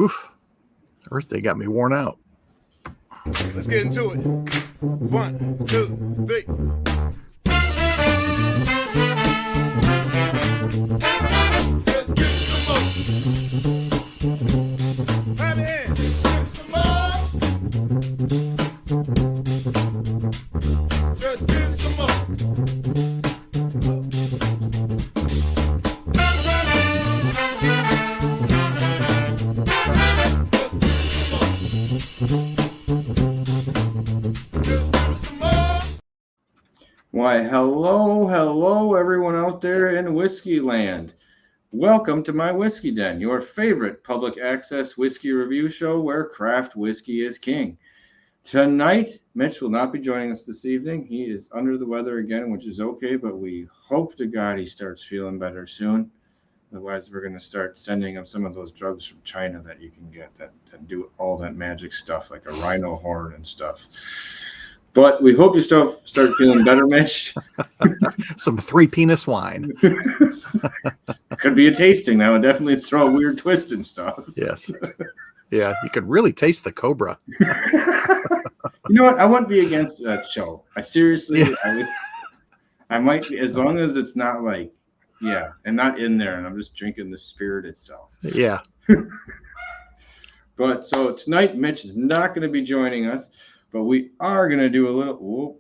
Oof. Earthy got me worn out. Let's get into it. 1, 2, 3. Let's get some more. Have it in. Get some more. Let's get some more. Why, hello, everyone out there in Whiskey Land. Welcome to My Whiskey Den, your favorite public access whiskey review show where craft whiskey is king. Tonight, Mitch will not be joining us this evening. He is under the weather again, which is okay, but we hope to God he starts feeling better soon. Otherwise, we're going to start sending him some of those drugs from China that you can get that do all that magic stuff, like a rhino horn and stuff. But we hope you still start feeling better, Mitch. Some 3-penis wine. Could be a tasting. That would definitely throw a weird twist and stuff. Yes. Yeah, you could really taste the cobra. You know what? I wouldn't be against that show. I seriously, yeah. I might be, as long as it's not like, yeah, and not in there, and I'm just drinking the spirit itself. Yeah. But so tonight, Mitch is not going to be joining us. But we are going to do a little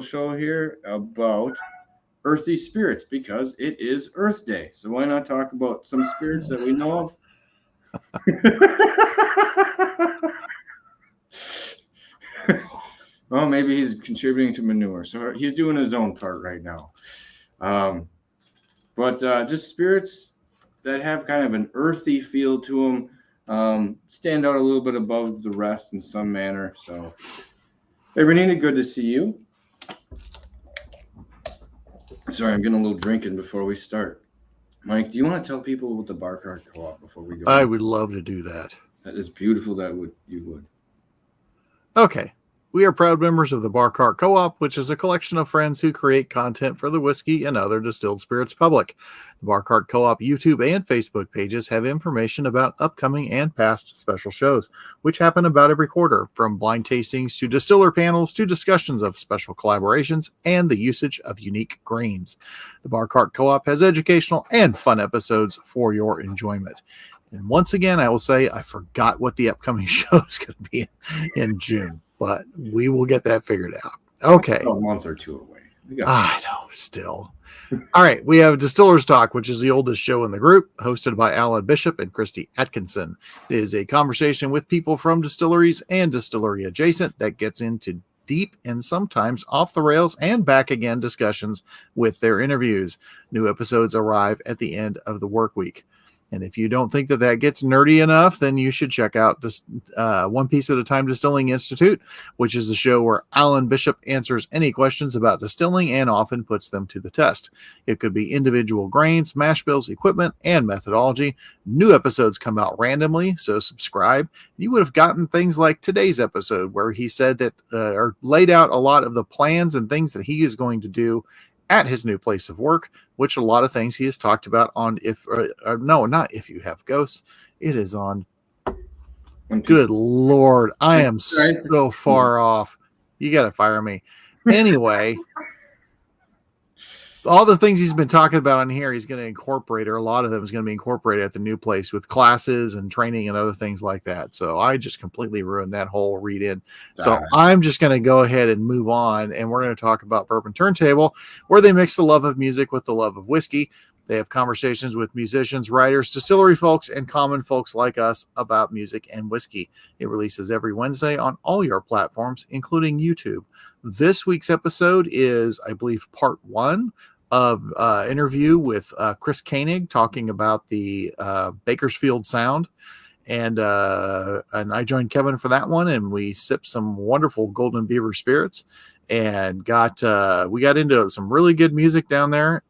show here about earthy spirits because it is Earth Day. So why not talk about some spirits that we know of? Well, maybe he's contributing to manure. So he's doing his own part right now. But just spirits that have kind of an earthy feel to them. Stand out a little bit above the rest in some manner. So, hey, Renina, good to see you. Sorry, I'm getting a little drinking before we start. Mike, do you want to tell people about the Bar Cart Co-op before we go? I would love to do that. That is beautiful. You would. Okay. We are proud members of the Bar Cart Co-op, which is a collection of friends who create content for the whiskey and other distilled spirits public. The Bar Cart Co-op YouTube and Facebook pages have information about upcoming and past special shows, which happen about every quarter, from blind tastings to distiller panels to discussions of special collaborations and the usage of unique grains. The Bar Cart Co-op has educational and fun episodes for your enjoyment. And once again, I will say I forgot what the upcoming show is going to be in June. But we will get that figured out. Okay. A month or two away. I know, still. All right. We have Distillers Talk, which is the oldest show in the group, hosted by Alan Bishop and Christy Atkinson. It is a conversation with people from distilleries and distillery adjacent that gets into deep and sometimes off the rails and back again discussions with their interviews. New episodes arrive at the end of the work week. And if you don't think that gets nerdy enough, then you should check out this One Piece at a Time Distilling Institute, which is a show where Alan Bishop answers any questions about distilling and often puts them to the test. It could be individual grains, mash bills, equipment, and methodology. New episodes come out randomly, so subscribe. You would have gotten things like today's episode, where he said that or laid out a lot of the plans and things that he is going to do at his new place of work, which a lot of things he has talked about on not If You Have Ghosts. It is on. Good Lord, I am so far off. You got to fire me. Anyway, all the things he's been talking about on here, he's going to incorporate, or a lot of them is going to be incorporated at the new place with classes and training and other things like that. So I just completely ruined that whole read in. So I'm just going to go ahead and move on. And we're going to talk about Bourbon Turntable, where they mix the love of music with the love of whiskey. They have conversations with musicians, writers, distillery folks, and common folks like us about music and whiskey. It releases every Wednesday on all your platforms, including YouTube. This week's episode is, I believe, part 1 of interview with Chris Koenig talking about the Bakersfield Sound. And I joined Kevin for that one, and we sipped some wonderful Golden Beaver spirits and we got into some really good music down there.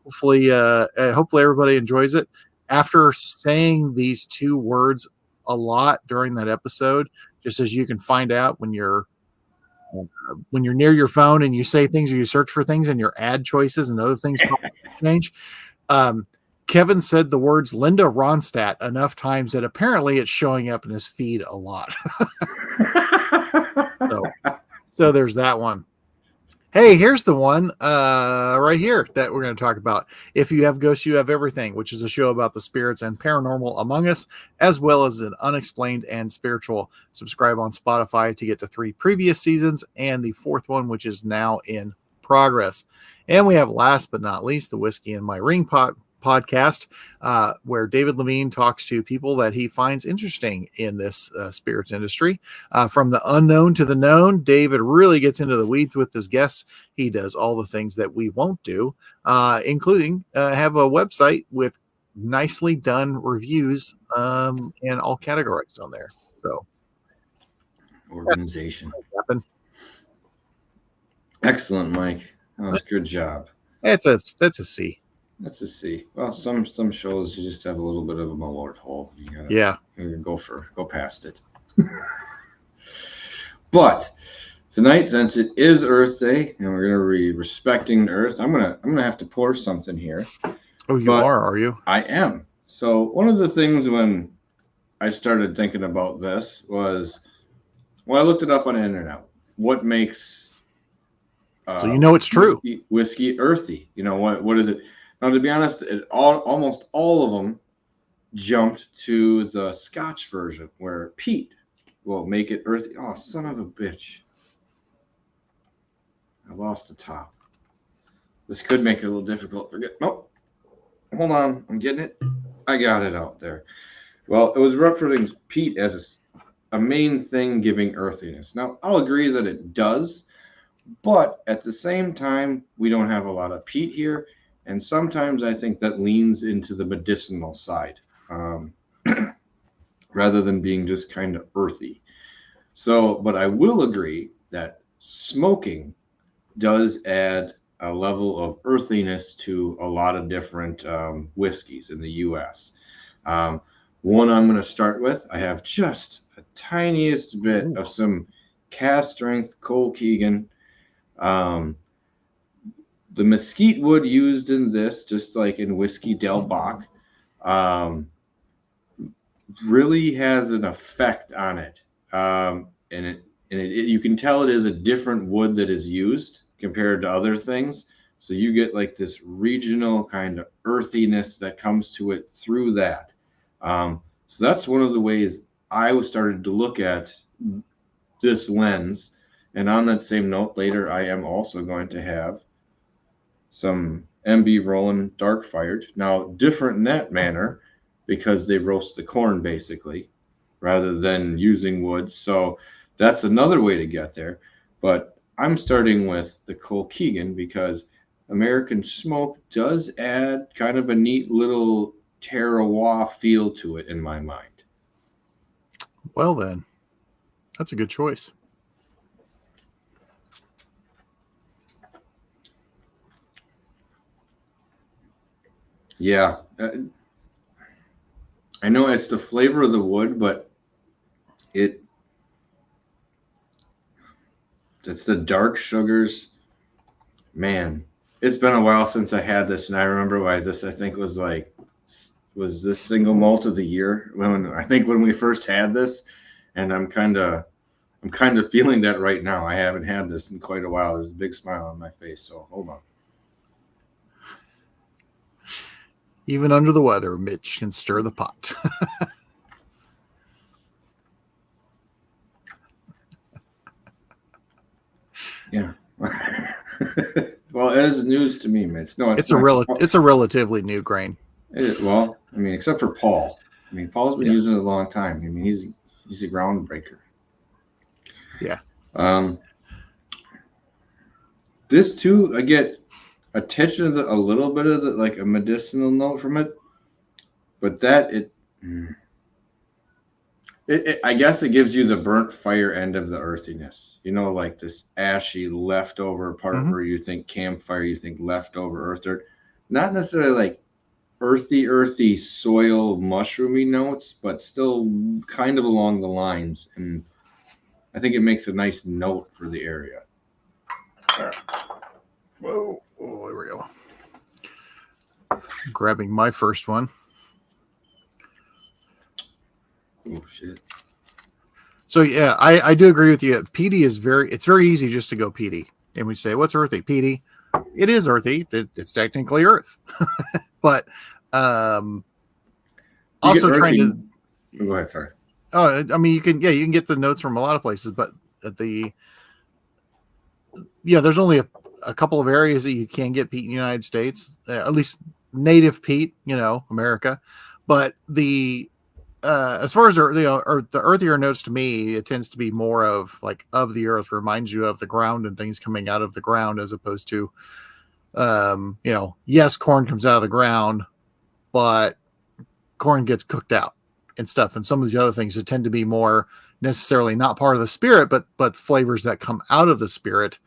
Hopefully everybody enjoys it. After saying these 2 words a lot during that episode, just as you can find out when you're near your phone and you say things or you search for things and your ad choices and other things change. Kevin said the words Linda Ronstadt enough times that apparently it's showing up in his feed a lot. So there's that one. Hey, here's the one right here that we're going to talk about. If You Have Ghosts, You Have Everything, which is a show about the spirits and paranormal among us, as well as an unexplained and spiritual. Subscribe on Spotify to get to 3 previous seasons and the 4th one, which is now in progress. And we have, last but not least, the Whiskey in My Ring podcast, where David Levine talks to people that he finds interesting in this spirits industry. From the unknown to the known, David really gets into the weeds with his guests. He does all the things that we won't do, including have a website with nicely done reviews and all categories on there. So, organization. Excellent, Mike. That was a good job. That's a C. That's a C. Well, some shows you just have a little bit of a malort hole. You gotta go past it. But tonight, since it is Earth Day and we're gonna be respecting the Earth, I'm gonna have to pour something here. Oh, you are you? I am. So one of the things when I started thinking about this was, well, I looked it up on the internet. What makes so it's true. Whiskey earthy. What is it? Now, to be honest, almost all of them jumped to the Scotch version, where peat will make it earthy. Oh, son of a bitch. I lost the top. This could make it a little difficult. Nope. Hold on. I'm getting it. I got it out there. Well, it was referencing peat as a main thing giving earthiness. Now, I'll agree that it does, but at the same time, we don't have a lot of peat here. And sometimes I think that leans into the medicinal side rather than being just kind of earthy. So, but I will agree that smoking does add a level of earthiness to a lot of different whiskeys in the U.S. One I'm going to start with, I have just a tiniest bit of some cast strength Colkegan. The mesquite wood used in this, just like in Whiskey Del Bach, really has an effect on it. And you can tell it is a different wood that is used compared to other things. So you get like this regional kind of earthiness that comes to it through that. So that's one of the ways I started to look at this lens. And on that same note, later I am also going to have some MB Roland dark fired. Now, different in that manner because they roast the corn basically rather than using wood. So that's another way to get there. But I'm starting with the Colkegan because American smoke does add kind of a neat little terroir feel to it in my mind. Well, then, that's a good choice. Yeah, I know it's the flavor of the wood, but it's the dark sugars. Man, it's been a while since I had this, and I remember why this, I think, was this single malt of the year when we first had this, and I'm kind of feeling that right now. I haven't had this in quite a while. There's a big smile on my face, so hold on. Even under the weather, Mitch can stir the pot. Yeah. Well, it is news to me, Mitch. No, it's a relatively new grain. Well, I mean, except for Paul. I mean, Paul's been using it a long time. I mean, he's a groundbreaker. Yeah. This too, I get a touch of a little bit of like a medicinal note from it, but that I guess it gives you the burnt fire end of the earthiness. Like this ashy leftover part where you think campfire, you think leftover earth dirt. Not necessarily like earthy soil mushroomy notes, but still kind of along the lines. And I think it makes a nice note for the area. Whoa. Oh, here we go. Grabbing my first one. Oh shit. So yeah, I do agree with you. Peaty is it's very easy just to go peaty. And we say, what's earthy? Peaty. It is earthy. It's technically earth. But also trying to go ahead, sorry. Oh, I mean you can get the notes from a lot of places, but there's only a couple of areas that you can get peat in the United States, at least native peat, America. But as far as the earthier notes, to me, it tends to be more of the earth, reminds you of the ground and things coming out of the ground, as opposed to, yes, corn comes out of the ground, but corn gets cooked out and stuff. And some of these other things that tend to be more necessarily not part of the spirit, but flavors that come out of the spirit.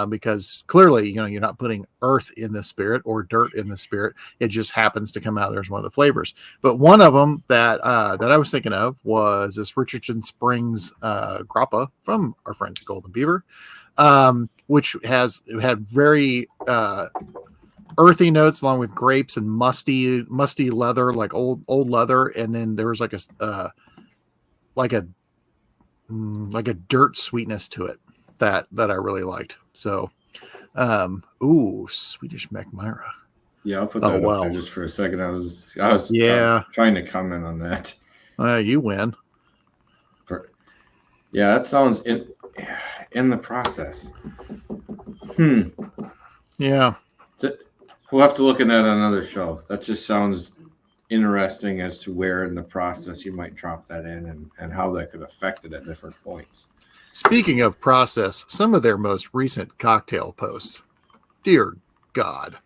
Because clearly, you're not putting earth in the spirit or dirt in the spirit. It just happens to come out. There's one of the flavors. But one of them that I was thinking of was this Richardson Springs grappa from our friends at Golden Beaver, which had very earthy notes along with grapes and musty leather, like old leather. And then there was like a dirt sweetness to it that I really liked. So, Swedish McMyra. Yeah, I'll put that up there just for a second. I was trying to comment on that. You win. Yeah, that sounds in the process. Yeah. We'll have to look at that on another show. That just sounds interesting as to where in the process you might drop that in and how that could affect it at different points. Speaking of process, some of their most recent cocktail posts, dear God.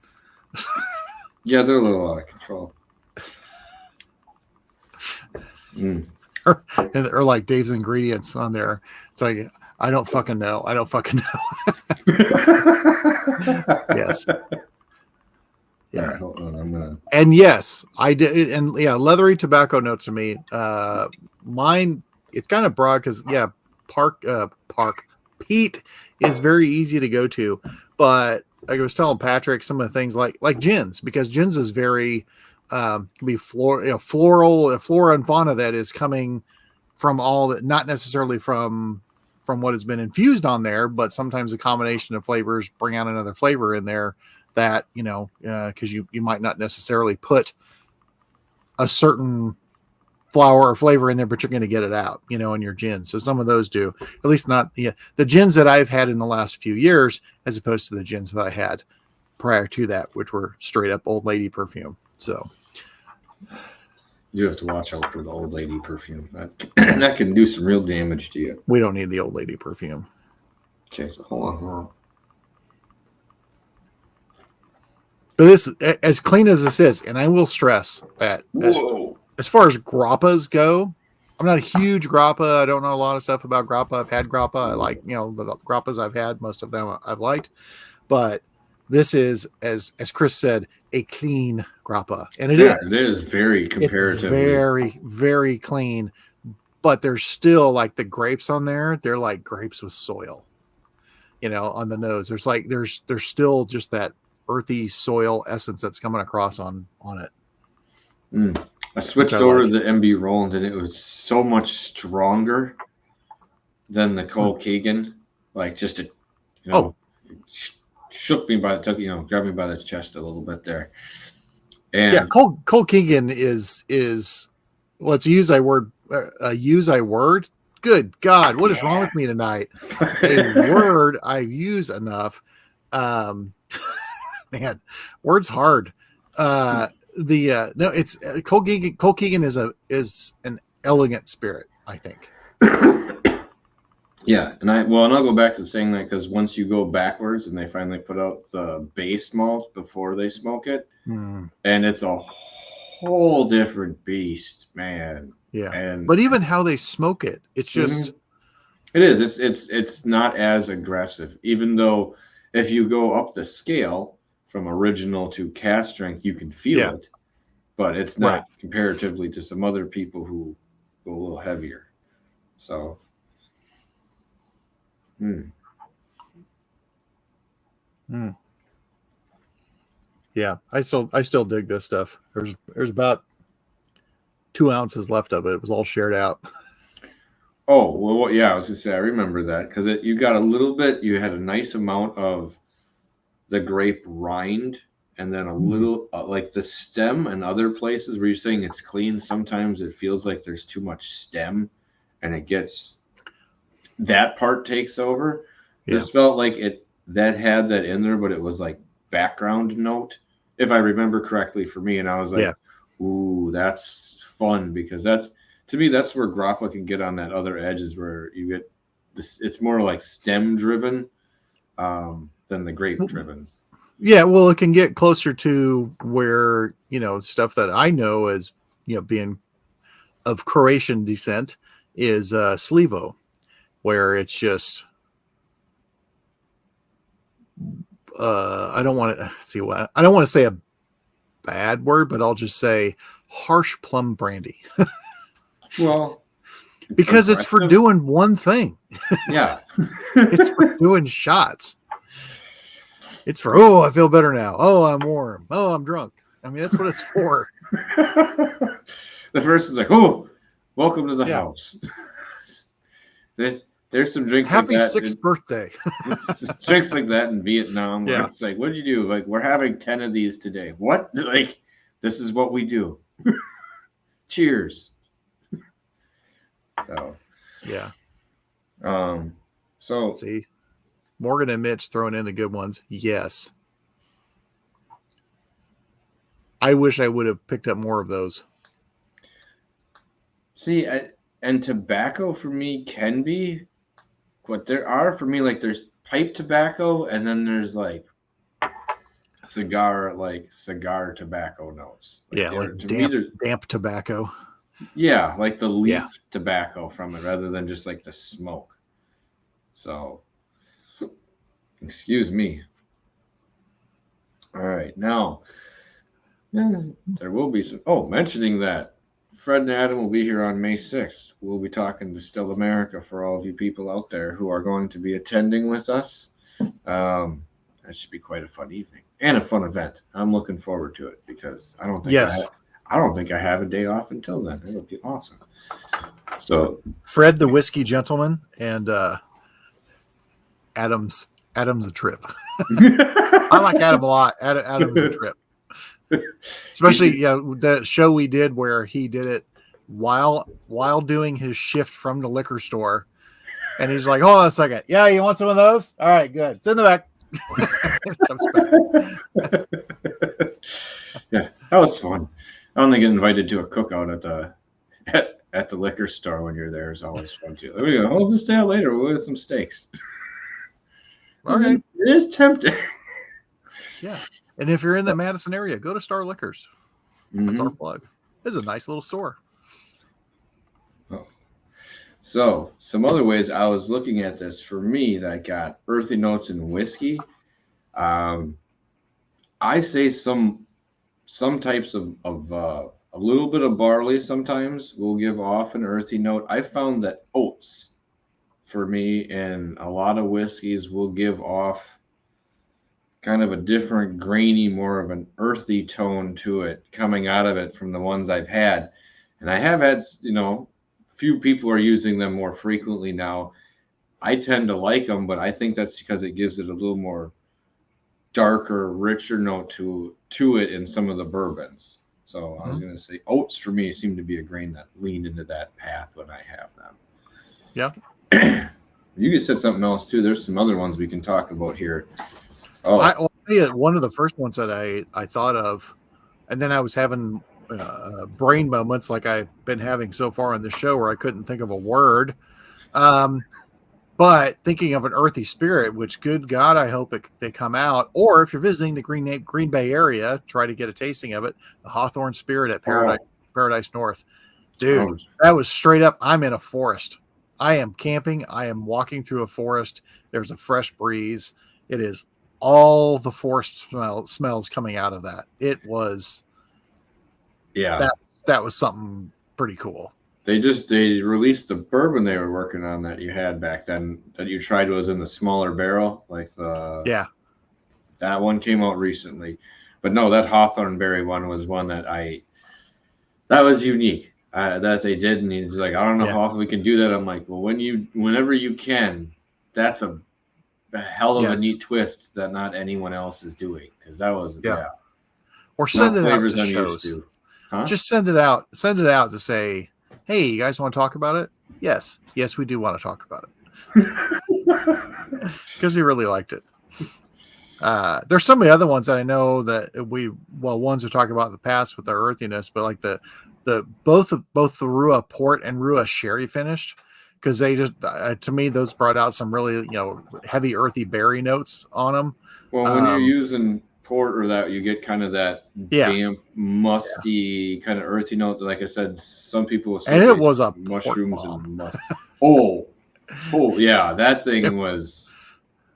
Yeah, they're a little out of control. Or like Dave's ingredients on there. It's like, I don't fucking know. Yes. Yeah. Right, hold on, And yes, I did. And yeah, leathery tobacco notes to me. Mine, it's kind of broad because park peat is very easy to go to, but like I was telling Patrick, some of the things like gins, because gins is very can be floral, flora and fauna that is coming from all that, not necessarily from what has been infused on there, but sometimes a combination of flavors bring out another flavor in there that because you might not necessarily put a certain flower or flavor in there, but you're going to get it out, in your gin. So some of those do, at least not the gins that I've had in the last few years, as opposed to the gins that I had prior to that, which were straight up old lady perfume. So you have to watch out for the old lady perfume. That can do some real damage to you. We don't need the old lady perfume. Okay, so hold on. But this, as clean as this is, and I will stress that as far as grappas go, I'm not a huge grappa. I don't know a lot of stuff about grappa. I've had grappa. I like, the grappas I've had, most of them I've liked. But this is, as Chris said, a clean grappa. And it is very comparatively. It's very, very clean. But there's still like the grapes on there. They're like grapes with soil, on the nose. There's still just that earthy soil essence that's coming across on it. I switched over to the MB Roland, and it was so much stronger than the Cole Keegan. Like just shook me grabbed me by the chest a little bit there. And yeah, Cole Keegan is let's use a word. Good God, what is wrong with me tonight? A word I use enough. Man, words hard. It's Cole Keegan. Cole Keegan is an elegant spirit, I think. Yeah, and I'll go back to saying that because once you go backwards and they finally put out the base malt before they smoke it, and it's a whole different beast, man. Yeah, but even how they smoke it, it's just it is. It's not as aggressive, even though if you go up the scale from original to cast strength, you can feel it, but it's not comparatively to some other people who go a little heavier. So, Yeah, I still dig this stuff. There's about 2 ounces left of it. It was all shared out. Oh, well, yeah, I was gonna say I remember that because you got a little bit. You had a nice amount of the grape rind, and then a little like the stem and other places where you're saying it's clean. Sometimes it feels like there's too much stem, and it gets that part takes over. Yeah. This felt like it that had that in there, but it was like background note, if I remember correctly for me. And I was like, Yeah. ooh, that's fun because that's to me that's where grappa can get on that other edge is where you get this. It's more like stem driven than the grape driven. Yeah, well, it can get closer to where, stuff that I know as, being of Croatian descent is Slivo, where it's just I don't want to say a bad word, but I'll just say harsh plum brandy. Well, because it's for doing one thing. Yeah. It's for doing shots. It's for, oh, I feel better now. Oh, I'm warm. Oh, I'm drunk. I mean, that's what it's for. The first is like, oh, welcome to the house. There's some drinks Happy like that. 6th birthday. Drinks like that in Vietnam. Where Yeah. It's like, what'd you do? Like, we're having 10 of these today. What? Like, this is what we do. Cheers. So, Yeah. So See, Morgan and Mitch throwing in the good ones. Yes. I wish I would have picked up more of those. see, and tobacco for me can be what there are for me. Like, there's pipe tobacco, and then there's like cigar tobacco notes. Yeah, like damp tobacco. Yeah, like the leaf tobacco from it rather than just like the smoke. So, excuse me. All right, now there will be some. Oh, mentioning that Fred and Adam will be here on May 6th. We'll be talking to Still America for all of you people out there who are going to be attending with us. That should be quite a fun evening and a fun event. I'm looking forward to it because I don't think I have a day off until then. It'll be awesome. So Fred the whiskey gentleman and Adam's a trip. I like Adam a lot. Adam's a trip. Especially the show we did where he did it while doing his shift from the liquor store. And he's like, hold on a second. Yeah, you want some of those? All right, good. It's in the back. Yeah, that was fun. I only get invited to a cookout at the liquor store when you're there is always fun too. There we go. We'll just stay out later. We'll get some steaks. Okay. It is tempting. Yeah. And if you're in the Madison area, go to Star Liquors. That's our plug. It's a nice little store. Oh. So some other ways I was looking at this for me that got earthy notes in whiskey. I say some types of a little bit of barley sometimes will give off an earthy note. I found that oats for me and a lot of whiskeys will give off kind of a different grainy, more of an earthy tone to it coming out of it from the ones I've had. And I have had, few people are using them more frequently now. I tend to like them, but I think that's because it gives it a little more darker, richer note to it in some of the bourbons. So I was going to say oats for me seem to be a grain that leaned into that path when I have them. Yeah. You could said something else too. There's some other ones we can talk about here. Oh, one of the first ones that I thought of, and then I was having brain moments like I've been having so far on the show where I couldn't think of a word. But thinking of an earthy spirit, which good God, I hope they come out. Or if you're visiting the Green Bay area, try to get a tasting of it. The Hawthorne Spirit at Paradise North. Dude, that was straight up. I'm in a forest. I am camping. I am walking through a forest. There's a fresh breeze. It is all the forest smells coming out of that. It was, that was something pretty cool. They released the bourbon they were working on that you had back then that you tried was in the smaller barrel, like that one came out recently. But no, that hawthorn berry one was one that was unique that they did. And he's like, I don't know how often we can do that. I'm like, well, whenever you can, that's a hell of a neat twist that not anyone else is doing. Because that was, Or send it out flavors to I'm shows. used to. Huh? Just send it out. Send it out to say, hey, you guys want to talk about it? Yes, we do want to talk about it. Because we really liked it. There's so many other ones that I know that ones we talked about in the past with their earthiness, but like both the Rua port and Rua sherry finished, because they just to me those brought out some really heavy earthy berry notes on them. Well, when you're using port or that, you get kind of that damp, musty kind of earthy note. Like I said, some people will say and it was a mushrooms and musk. Oh yeah, that thing was.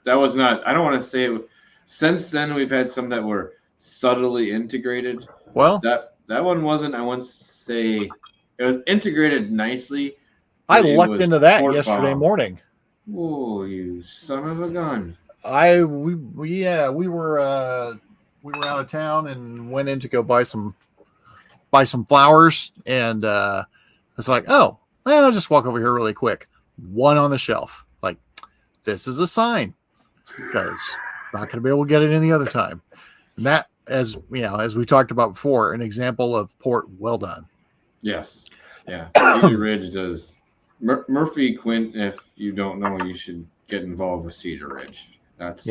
That was not. I don't want to say it. Since then, we've had some that were subtly integrated. Well, that one wasn't. I wouldn't say it was integrated nicely. I lucked into that yesterday morning. Oh, you son of a gun! We were out of town and went in to go buy some flowers, and it's like, oh, I'll just walk over here really quick. One on the shelf, like this is a sign, because not going to be able to get it any other time. And that, as we talked about before, an example of port well done. Yes, yeah. Cedar Ridge does. Murphy Quint. If you don't know, you should get involved with Cedar Ridge. That's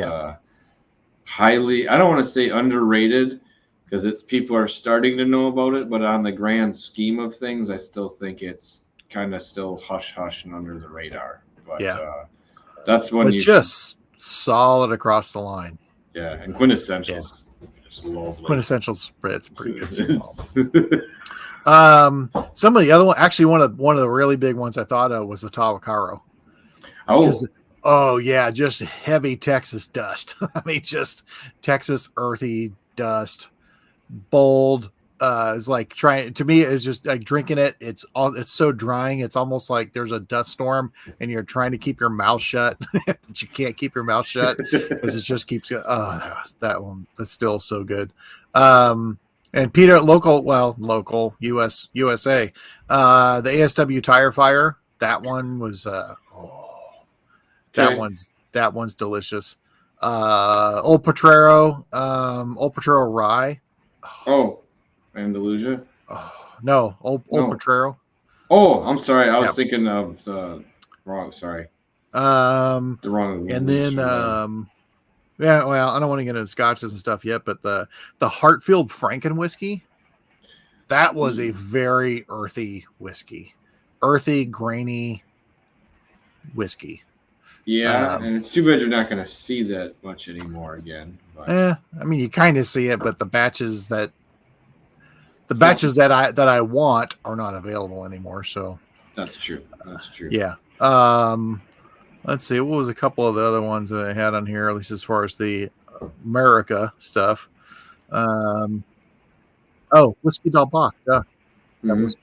highly. I don't want to say underrated, because people are starting to know about it, but on the grand scheme of things, I still think it's kind of still hush and under the radar. But that's one you just solid across the line. Yeah, and Quintessentials. Just lovely. Quintessentials, it's pretty good. Some of the other one, actually, one of the really big ones I thought of was the Tawakaro. Just heavy Texas dust. I mean, just Texas earthy dust, bold. It's like it's just like drinking it. It's so drying. It's almost like there's a dust storm and you're trying to keep your mouth shut, but you can't keep your mouth shut because it just keeps going. Oh, that one, that's still so good. And Peter, local USA, the ASW tire fire. That one was, that one's delicious. Old Potrero rye. Oh. Andalusia? No, Old Potrero. Oh, I'm sorry. I was thinking of the wrong. Sorry. The wrong. And then, I don't want to get into scotches and stuff yet, but the Hartfield Franken whiskey, that was a very earthy whiskey, earthy, grainy whiskey. Yeah, and it's too bad you're not going to see that much anymore again. But. I mean, you kind of see it, but the batches that I want are not available anymore. So that's true. Yeah. Let's see. What was a couple of the other ones that I had on here, at least as far as the America stuff? Whiskey Del Bach. Yeah. That was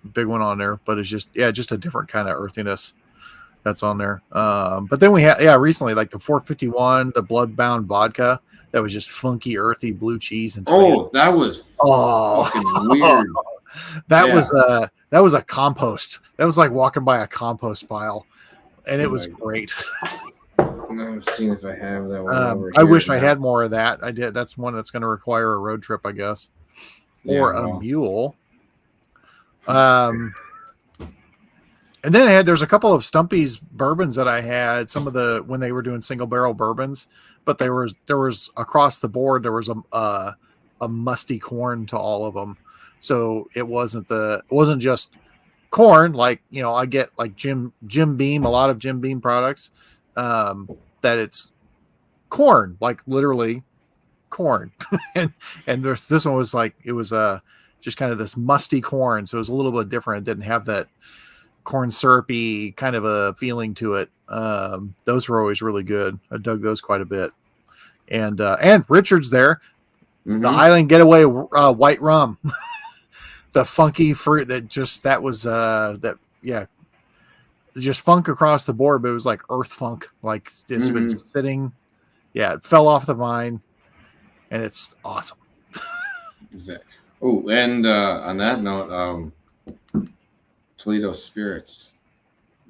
a big one on there, but it's just a different kind of earthiness that's on there. But then we had, recently, like the 451, the Bloodbound vodka. That was just funky, earthy blue cheese and tomato. That was fucking weird. That was a compost. That was like walking by a compost pile, and it was great. I'm seeing if I have that one over I wish I had more of that. I did. That's one that's going to require a road trip, I guess, or a mule. And then there's a couple of Stumpy's bourbons that I had. Some of when they were doing single barrel bourbons. But there was across the board, there was a musty corn to all of them. So it wasn't just corn. Like, I get like Jim Beam, a lot of Jim Beam products, that it's corn, like literally corn. and this one was like, it was just kind of this musty corn. So it was a little bit different. It didn't have that corn syrupy kind of a feeling to it. Those were always really good. I dug those quite a bit. And Richard's there. The Island Getaway white rum. The funky fruit just funk across the board, but it was like earth funk. Like it's been sitting. Yeah, it fell off the vine and it's awesome. Exactly. Oh, and on that note, Toledo Spirits,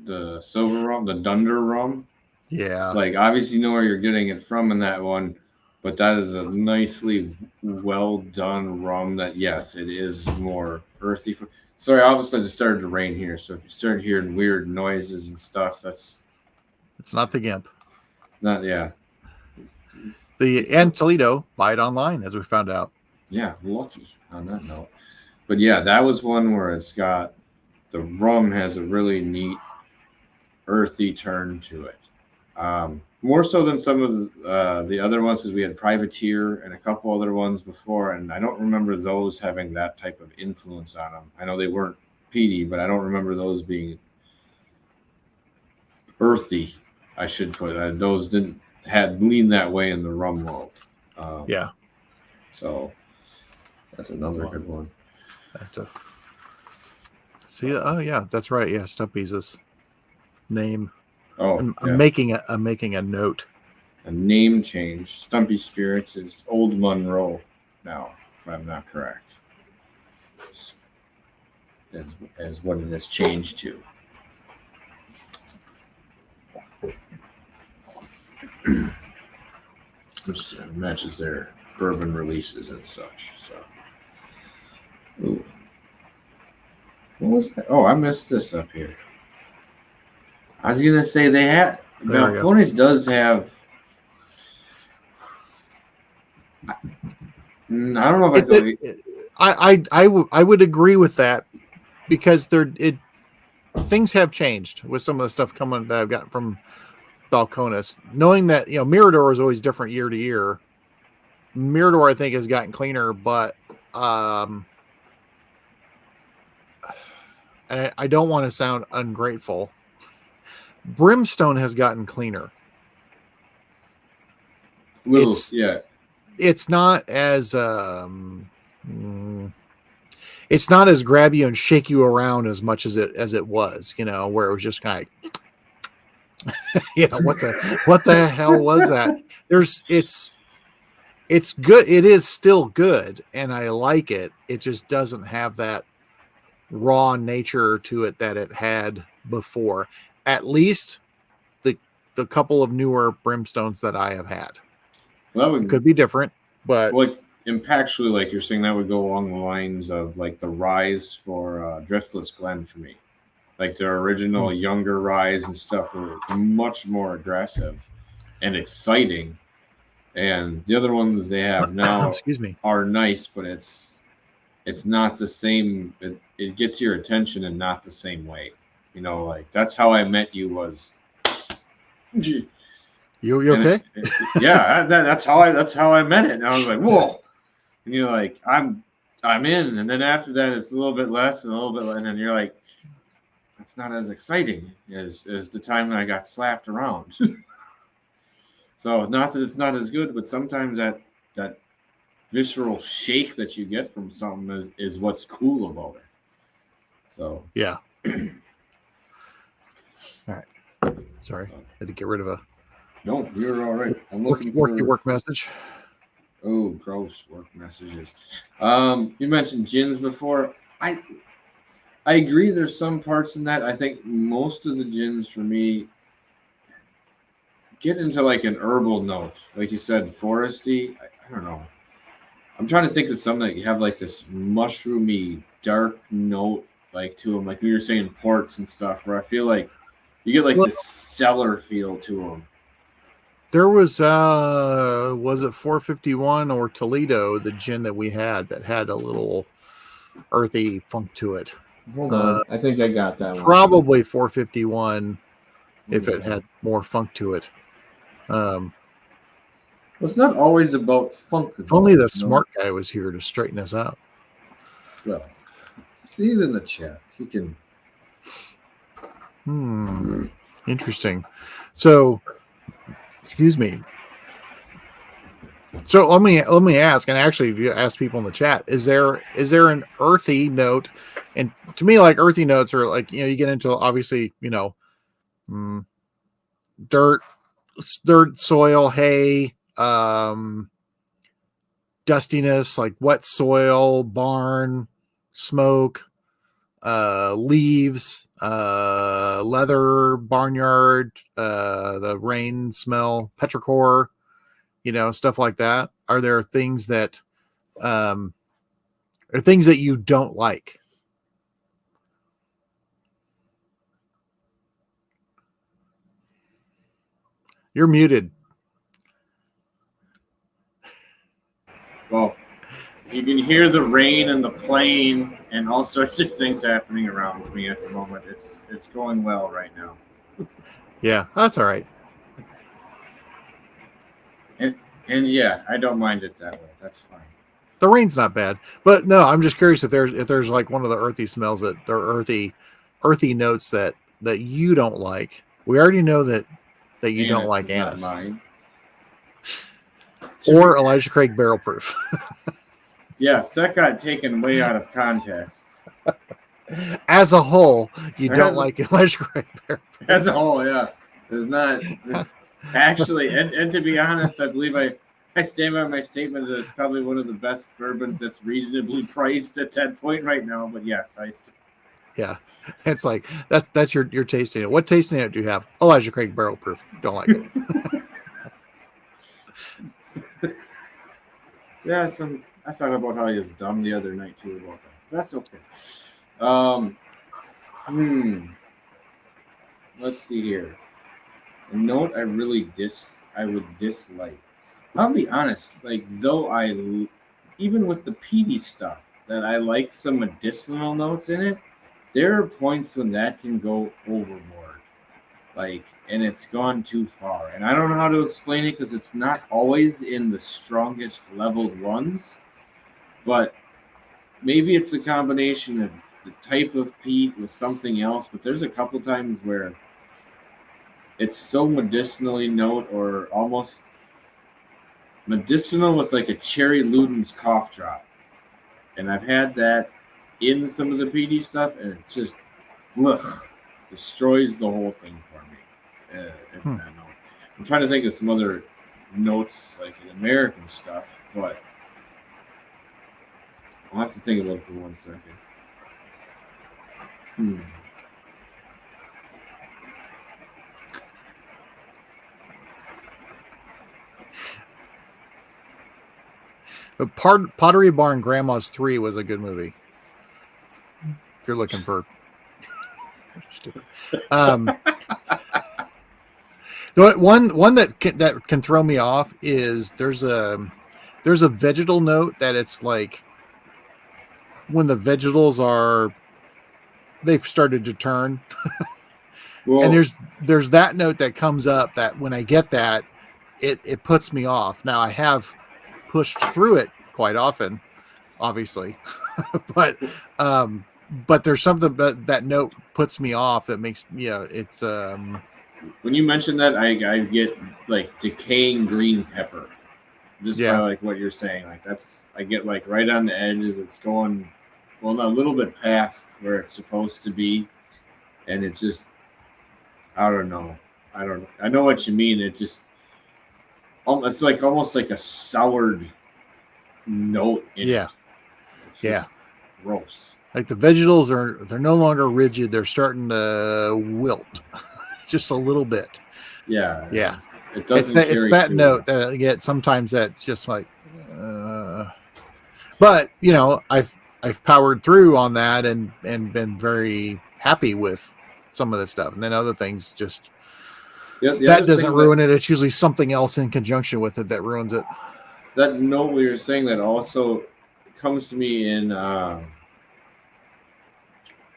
the silver rum, the Dunder rum. Yeah. Like, obviously, you know where you're getting it from in that one, but that is a nicely well done rum. That, yes, it is more earthy. Sorry, all of a sudden it started to rain here, so if you start hearing weird noises and stuff, that's It's not the GIMP. not, yeah. And Toledo, buy it online, as we found out. Yeah, lucky on that note. But yeah, that was one where it's got the rum has a really neat earthy turn to it. More so than some of the other ones, because we had Privateer and a couple other ones before, and I don't remember those having that type of influence on them. I know they weren't peaty, but I don't remember those being earthy. I should put it. Those didn't had leaned that way in the rum world. Yeah. So that's another good one. See, oh yeah, that's right. Yeah, Stumpy's name. Oh, I'm making a note. A name change. Stumpy Spirits is Old Monroe now, if I'm not correct. As what it has changed to. Which matches their bourbon releases and such. So, ooh. What was that? Oh, I missed this up here. I was gonna say they had Balcones does have. I don't know if I would agree with that, because things have changed with some of the stuff coming that I've gotten from Balcones. Knowing that, Mirador is always different year to year. Mirador, I think, has gotten cleaner, but and I don't want to sound ungrateful. Brimstone has gotten cleaner. It's not as it's not as grab you and shake you around as much as it was, where it was just kind of what the hell was that? It's good. It is still good, and I like it. It just doesn't have that raw nature to it that it had before. At least the couple of newer Brimstones that I have had. Well, it could be different, but impactually, like you're saying, that would go along the lines of like the rise for Driftless Glen for me. Like their original younger rise and stuff were much more aggressive and exciting. And the other ones they have now are nice, but it's not the same. It gets your attention in not the same way. Like That's How I Met You was. You okay? Yeah, that's how I met it. And I was like, whoa. And you're like, I'm in. And then after that, it's a little bit less and a little bit less. And then you're like, that's not as exciting as the time that I got slapped around. So not that it's not as good, but sometimes that visceral shake that you get from something is what's cool about it. So yeah. All right. Sorry, I had to get rid of a. No, you're all right. I'm looking for work message. Oh, gross work messages. You mentioned gins before. I agree. There's some parts in that. I think most of the gins for me get into like an herbal note, like you said, foresty. I don't know. I'm trying to think of some that you have like this mushroomy, dark note like to them, like we were saying ports and stuff, where I feel like you get like this cellar feel to them. There was it 451 or Toledo, the gin that we had that had a little earthy funk to it. Hold on, I think I got that one. Probably 451 if it had more funk to it. Well, it's not always about funk. If only the smart guy was here to straighten us out. Well, he's in the chat. He can. Interesting. So, excuse me. So let me ask, and actually, if you ask people in the chat, is there an earthy note? And to me, like earthy notes are like, you get into obviously, dirt, soil, hay, dustiness, like wet soil, barn, smoke, leaves, leather, barnyard, the rain smell, petrichor, stuff like that. Are there things that you don't like? You're muted. Well, you can hear the rain and the plane and all sorts of things happening around me at the moment. It's going well right now. Yeah, that's all right. And yeah, I don't mind it that way. That's fine. The rain's not bad, but no, I'm just curious if there's like one of the earthy smells that they're earthy notes that you don't like. We already know that you don't like anise. Or Elijah Craig barrel proof. Yes, that got taken way out of context. As a whole, you don't like Elijah Craig barrel proof. As a whole, yeah. It's not actually, and to be honest, I believe I stand by my statement that it's probably one of the best bourbons that's reasonably priced at that point right now. But yes, yeah, it's like that's your tasting it. What tasting it do you have? Elijah Craig barrel proof. Don't like it. Yeah, I thought about how he was dumb the other night too about that. That's okay. Let's see here. A note I would dislike. I'll be honest, like though even with the peaty stuff that I like some medicinal notes in it, there are points when that can go overboard. Like, and it's gone too far. And I don't know how to explain it because it's not always in the strongest leveled ones, but maybe it's a combination of the type of peat with something else. But there's a couple times where it's so medicinally note or almost medicinal with like a Cherry Luden's cough drop. And I've had that in some of the peaty stuff, and it just destroys the whole thing for me. I'm trying to think of some other notes like in American stuff, but I'll have to think about it for 1 second. But Pottery Barn Grandma's 3 was a good movie. If you're looking for stupid. One that can throw me off is there's a vegetal note that it's like when the vegetals they've started to turn. Well, and there's that note that comes up that when I get that, it puts me off. Now I have pushed through it quite often, obviously, but there's something that note puts me off that makes it's when you mention that I get like decaying green pepper, just by like what you're saying. Like I get like right on the edges. It's going a little bit past where it's supposed to be, and it's just I don't know. I know what you mean. It just it's like almost like a soured note in it. It's just gross. Like the vegetals they're no longer rigid. They're starting to wilt just a little bit. Yeah. It doesn't. It's that note that I get sometimes. That's just like. But I've powered through on that and been very happy with some of this stuff, and then other things just that doesn't ruin it. It's usually something else in conjunction with it that ruins it. That note we were saying that also comes to me in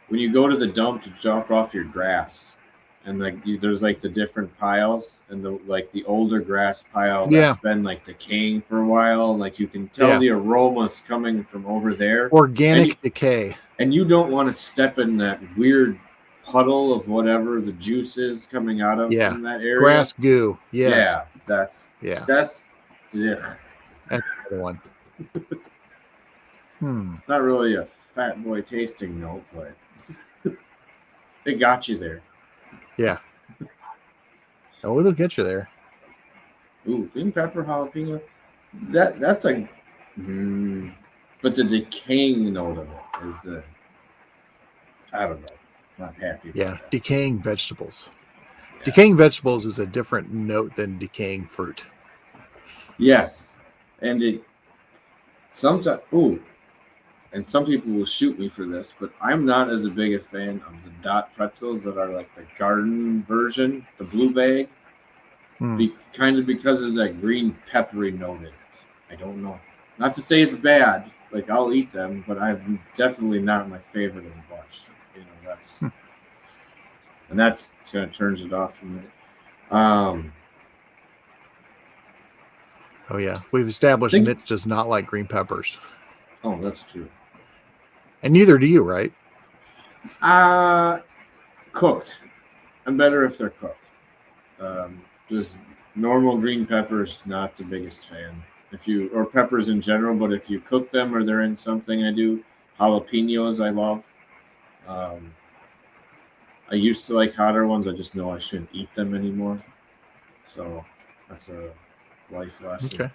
when you go to the dump to drop off your grass, and like there's like the different piles, and the older grass pile that's been like decaying for a while, and like you can tell the aromas coming from over there. Organic decay. And you don't want to step in that weird puddle of whatever the juice is coming out of from that area. Grass goo. Yes. Yeah, that's That's the other one. It's not really a fat boy tasting note, but it got you there. Yeah. It'll get you there. Ooh, green pepper jalapeno. That's a But the decaying note of it is I don't know. Not happy. Yeah, That. decaying vegetables. Yeah. Decaying vegetables is a different note than decaying fruit. Yes, and it sometimes. Ooh, and some people will shoot me for this, but I'm not as big a fan of the dot pretzels that are like the garden version, the blue bag. Kind of because of that green peppery note in it. I don't know. Not to say it's bad. Like I'll eat them, but I'm definitely not my favorite of the bunch. You know, that's kind of turns it off for me. Oh yeah, we've established Mitch does not like green peppers. Oh, that's true. And neither do you, right? Cooked. I'm better if they're cooked. Just normal green peppers, not the biggest fan. Or peppers in general, but if you cook them or they're in something I do, jalapenos I love. I used to like hotter ones. I just know I shouldn't eat them anymore. So that's a life lesson. Okay.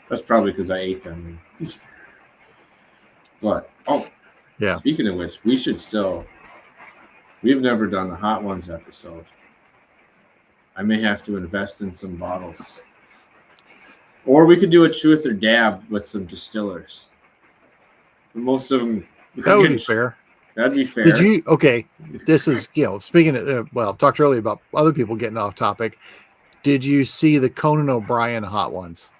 That's probably because I ate them. But yeah. Speaking of which, we've never done a hot ones episode. I may have to invest in some bottles. Or we could do a truth or dab with some distillers. But most of them. That would be fair. That'd be fair. Did you? Okay. This is, speaking of, I've talked earlier about other people getting off topic. Did you see the Conan O'Brien hot ones?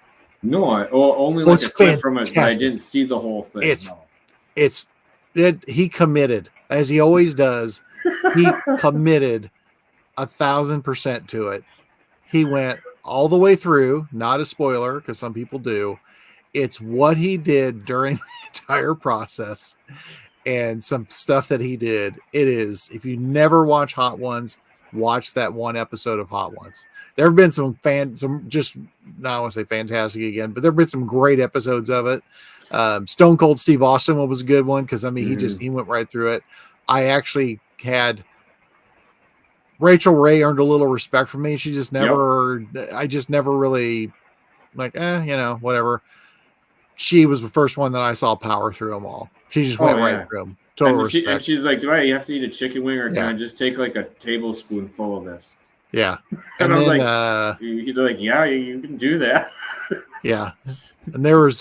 No, only like a clip from it, but I didn't see the whole thing. He committed, as he always does. He committed 1,000% to it. He went all the way through, not a spoiler, because some people do. It's what he did during the entire process and some stuff that he did. It is, if you never watch Hot Ones, watch that one episode of Hot Ones. There have been some I want to say fantastic again, but there have been some great episodes of it. Stone Cold Steve Austin was a good one because he went right through it. I actually had Rachel Ray earned a little respect from me. She just never, I just never really whatever. She was the first one that I saw power through them all. She just went right through them. Total respect. And she's like, do I have to eat a chicken wing or can I just take like a tablespoonful of this? Yeah. And I was like, he's like, yeah, you can do that. Yeah. And there was,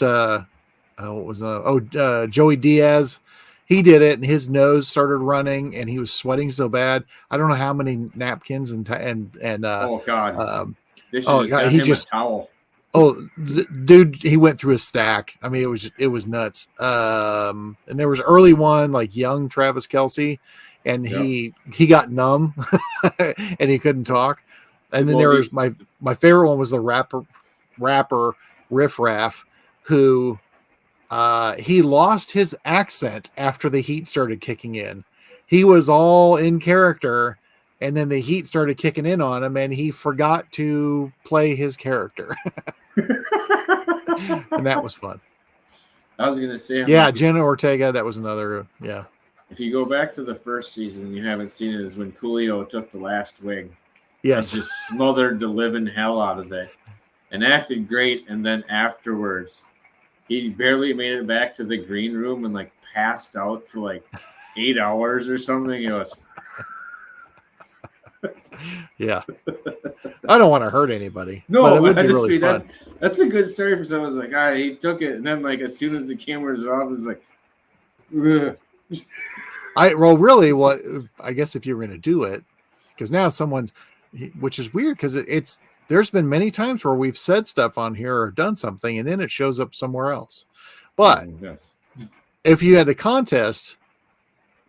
Joey Diaz. He did it and his nose started running and he was sweating so bad. I don't know how many napkins and oh God. He just, a towel. Oh, dude, he went through a stack. I mean, it was nuts. And there was early one like young Travis Kelce, and he got numb and he couldn't talk. And then there was my favorite one was the rapper Riff Raff, who he lost his accent after the heat started kicking in. He was all in character. And then the heat started kicking in on him, and he forgot to play his character. And that was fun. I was going to say... Jenna Ortega, that was another... Yeah. If you go back to the first season and you haven't seen it, is when Coolio took the last wig. Yes. And just smothered the living hell out of it. And acted great, and then afterwards, he barely made it back to the green room and, like, passed out for, like, 8 hours or something. It was... Yeah, I don't want to hurt anybody. No, but it would be really fun. That's a good story for someone who's like, he took it, and then like as soon as the cameras are off, it's like, ugh. I guess if you're going to do it, because now which is weird because there's been many times where we've said stuff on here or done something, and then it shows up somewhere else. But if you had a contest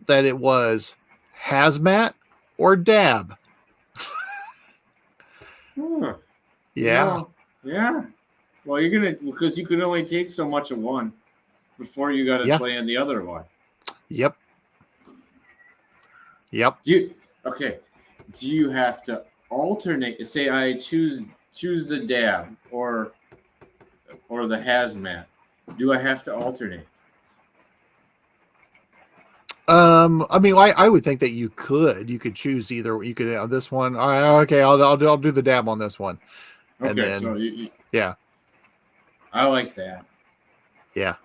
that it was hazmat or dab. Yeah. Well, because you can only take so much of one before you got to play on the other one. Yep. Do you have to alternate? Say I choose the dab or the hazmat. Do I have to alternate? I mean, I would think that you could choose either. You could on this one. Okay, I'll do the dab on this one. Okay, and then, so yeah, I like that. Yeah.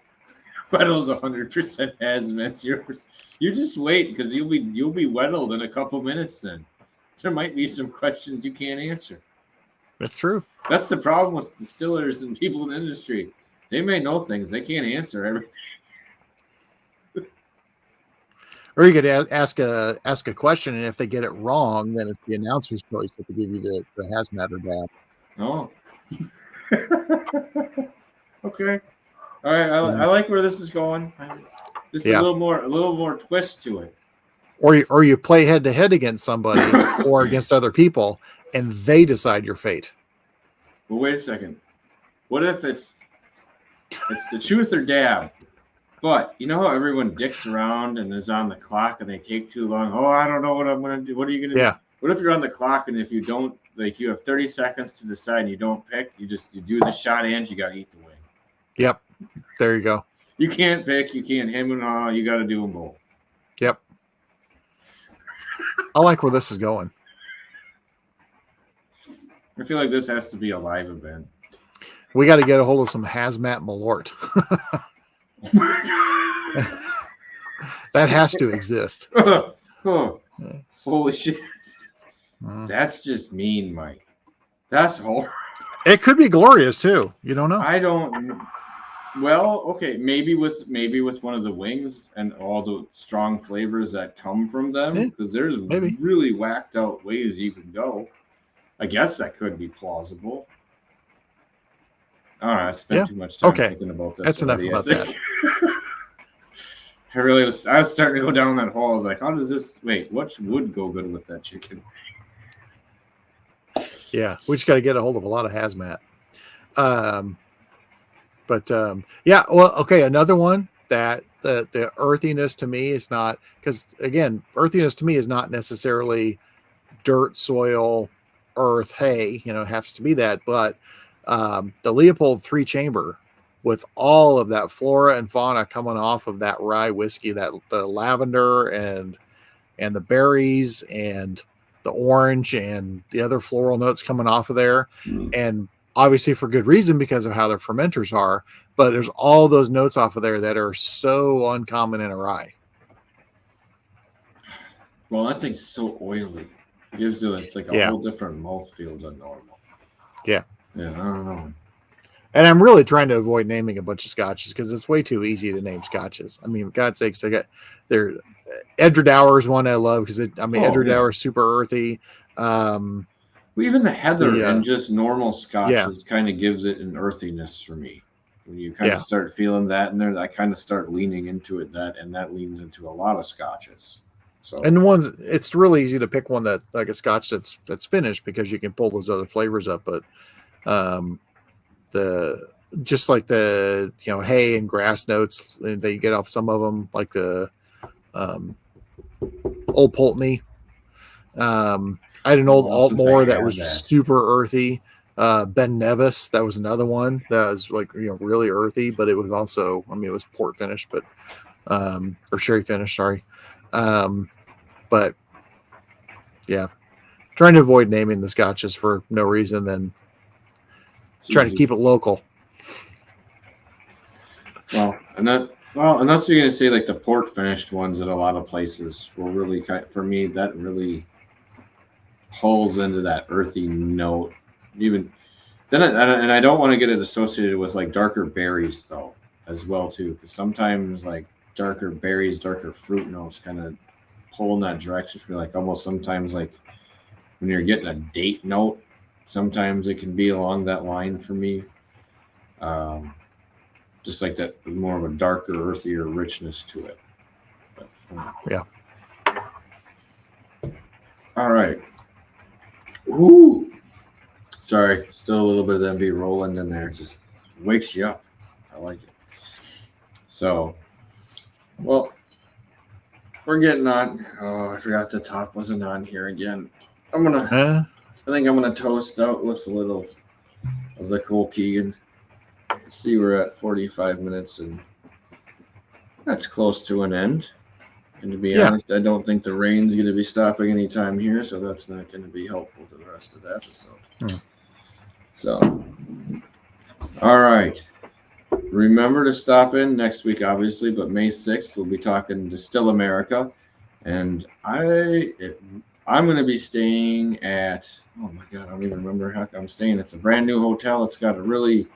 Weddle's 100% hazmat. You just wait because you'll be Weddled in a couple minutes. Then there might be some questions you can't answer. That's true. That's the problem with distillers and people in the industry. They may know things, they can't answer everything. Or you could ask a question, and if they get it wrong, then it's the announcer's choice to give you the hazmat or bad. Oh. Okay. All right. I like where this is going. Just a little more twist to it. Or you play head to head against somebody or against other people, and they decide your fate. Well, wait a second. What if it's the truth or dab? But you know how everyone dicks around and is on the clock and they take too long? Oh, I don't know what I'm going to do. What are you going to do? What if you're on the clock and if you don't, like you have 30 seconds to decide and you don't pick, you do the shot and you got to eat the wing. Yep. There you go. You can't pick. You can't hem and haw. You got to do them both. Yep. I like where this is going. I feel like this has to be a live event. We got to get a hold of some hazmat malort. That has to exist. Oh, holy shit. That's just mean, Mike. That's horrible. It could be glorious too. You don't know. I don't. Well, okay, maybe with one of the wings and all the strong flavors that come from them, because there's really whacked out ways you can go. I guess that could be plausible. All right, I spent too much time thinking about this. That's already, enough about that. I was starting to go down that hole. I was like, how does this? Wait, what would go good with that chicken? Yeah, we just got to get a hold of a lot of hazmat. Another one that the earthiness to me is not, because again, earthiness to me is not necessarily dirt, soil, earth, hay. It has to be that, but the Leopold 3 chamber with all of that flora and fauna coming off of that rye whiskey, that the lavender and the berries and the orange and the other floral notes coming off of there, and obviously for good reason because of how their fermenters are, but there's all those notes off of there that are so uncommon in a rye. Well, that thing's so oily. It gives you it's like a whole different mouthfeel than normal. Yeah. Yeah, I don't know. And I'm really trying to avoid naming a bunch of scotches because it's way too easy to name scotches. I mean, for God's sakes, Edredauer is one I love because Edredauer is super earthy. Well, even the heather and just normal scotches kind of gives it an earthiness for me. When you kind of start feeling that in there, I kind of start leaning into it. That leans into a lot of scotches. So, and it's really easy to pick one that like a scotch that's finished because you can pull those other flavors up. But just like the hay and grass notes that you get off some of them, like the Old Pulteney. I had an old Altmore that was super earthy. Ben Nevis, that was another one that was like really earthy, but it was also it was port finished, but or sherry finished, sorry. But yeah, trying to avoid naming the scotches for no reason than trying to keep it local. Unless you're going to say like the port finished ones at a lot of places will really for me, that really pulls into that earthy note. Even then, and I don't want to get it associated with like darker berries though, as well too, because sometimes like darker berries, darker fruit notes kind of pull in that direction for me. Like almost sometimes like when you're getting a date note, sometimes it can be along that line for me. Just like that, more of a darker, earthier richness to it. But, yeah. All right. Ooh. Sorry, still a little bit of the MB rolling in there. It just wakes you up. I like it. So, well, we're getting on. Oh, I forgot the top wasn't on here again. I think I'm gonna toast out with a little of the Cole Keegan. See, we're at 45 minutes, and that's close to an end. And to be honest, I don't think the rain's going to be stopping anytime here, so that's not going to be helpful to the rest of the episode. So, all right. remember to stop in next week, obviously, but May 6th, we'll be talking Distill America. And I'm going to be staying at, oh my God, I don't even remember how I'm staying. It's a brand new hotel. It's got a really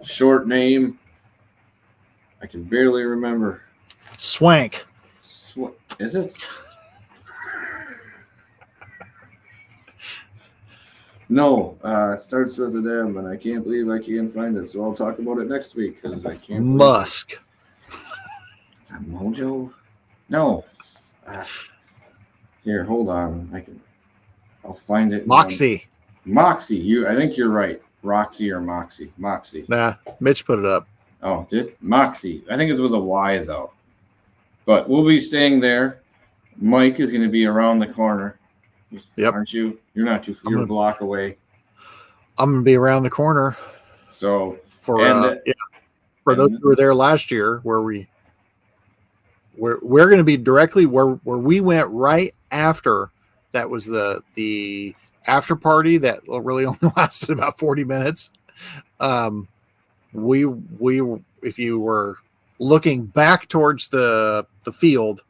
short name. I can barely remember. Swank. Is it? No, it starts with an M, and I can't believe I can't find it. So I'll talk about it next week because I can't. Musk. Is that Mojo? No. Here, hold on. I'll find it. Moxie. Moxie. I think you're right. Roxy or Moxie. Moxie. Nah, Mitch put it up. Oh, did Moxie? I think it's with a Y though. But we'll be staying there. Mike is going to be around the corner. Yep. Aren't you? You're not too. You're a block away. I'm gonna be around the corner. So for those who were there last year, we're going to be directly where we went right after. That was the after party that really only lasted about 40 minutes. We if you were looking back towards the field,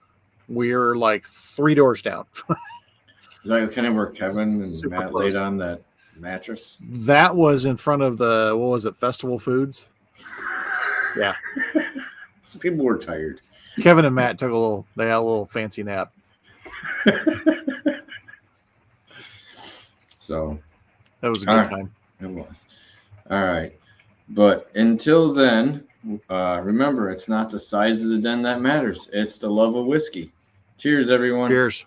we're like 3 doors down. Is that kind of where Kevin and Super Matt close. laid on that mattress? That was in front of the, what was it, Festival Foods? Yeah. Some people were tired. Kevin and Matt took they had a little fancy nap. So That was a good time. It was. All right. But until then, remember, it's not the size of the den that matters. It's the love of whiskey. Cheers, everyone. Cheers.